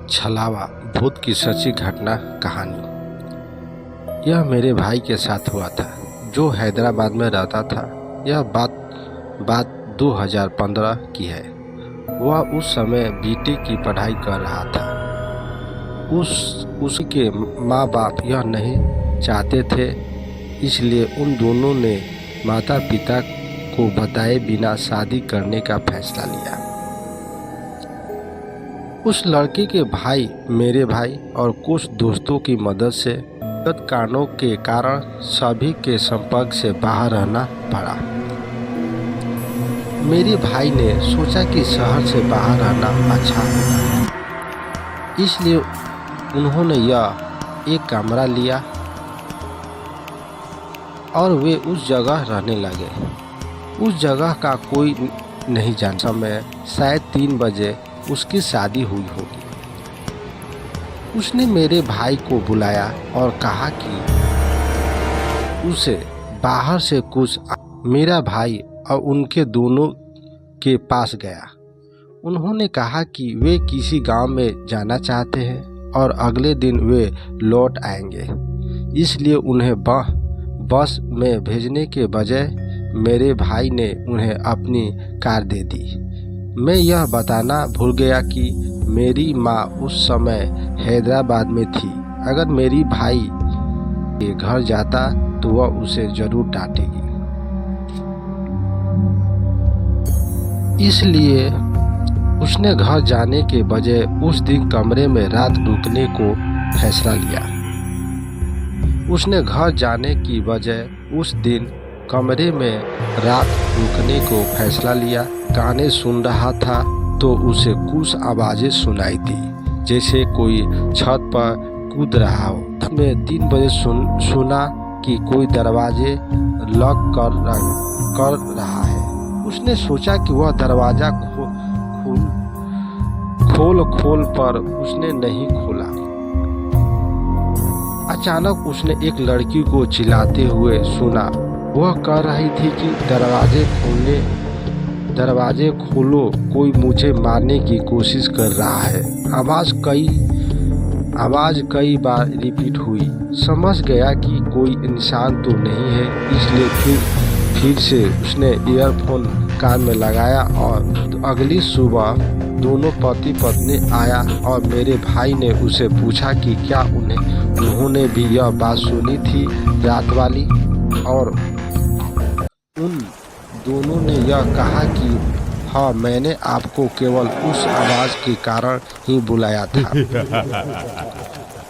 छलावा भूत की सच्ची घटना कहानी। यह मेरे भाई के साथ हुआ था जो हैदराबाद में रहता था। यह बात 2015 की है। वह उस समय बीटी की पढ़ाई कर रहा था। उसके माँ बाप यह नहीं चाहते थे, इसलिए उन दोनों ने माता पिता को बताए बिना शादी करने का फैसला लिया। उस लड़की के भाई, मेरे भाई और कुछ दोस्तों की मदद से व्यक्तिगत कारणों के कारण सभी के संपर्क से बाहर रहना पड़ा। मेरे भाई ने सोचा कि शहर से बाहर रहना अच्छा होगा, इसलिए उन्होंने यह एक कमरा लिया और वे उस जगह रहने लगे। उस जगह का कोई नहीं जानता। समय शायद 3 बजे उसकी शादी हुई होगी। उसने मेरे भाई को बुलाया और कहा कि उसे बाहर से कुछ। मेरा भाई और उनके दोनों के पास गया। उन्होंने कहा कि वे किसी गांव में जाना चाहते हैं और अगले दिन वे लौट आएंगे, इसलिए उन्हें बस में भेजने के बजाय मेरे भाई ने उन्हें अपनी कार दे दी। मैं यह बताना भूल गया कि मेरी माँ उस समय हैदराबाद में थी। अगर मेरी भाई के घर जाता तो वह उसे जरूर डांटेगी, इसलिए उसने घर जाने के बजाय उस दिन कमरे में रात रुकने को फैसला लिया। उसने घर जाने की बजाय उस दिन कमरे में रात रुकने को फैसला लिया। गाने सुन रहा था तो उसे कुछ आवाजें सुनाई दी, जैसे कोई छत पर कूद रहा हो। मैं 3 बजे सुना कि कोई दरवाजे लॉक कर रहा है। उसने सोचा कि वह दरवाजा खोल पर उसने नहीं खोला। अचानक उसने एक लड़की को चिल्लाते हुए सुना। वह कह रही थी कि दरवाजे खोलो, कोई मुझे मारने की कोशिश कर रहा है। आवाज कई बार रिपीट हुई। समझ गया कि कोई इंसान तो नहीं है, इसलिए फिर से उसने ईयरफोन कान में लगाया। और अगली सुबह दोनों पति पत्नी आया और मेरे भाई ने उसे पूछा कि क्या उन्होंने भी यह बात सुनी थी रात वाली, और उन दोनों ने यह कहा कि हाँ, मैंने आपको केवल उस आवाज़ के कारण ही बुलाया था।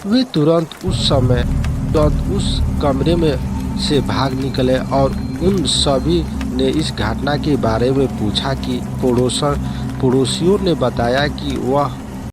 वे तुरंत उस कमरे में से भाग निकले और उन सभी ने इस घटना के बारे में पूछा कि पड़ोसियों ने बताया कि वह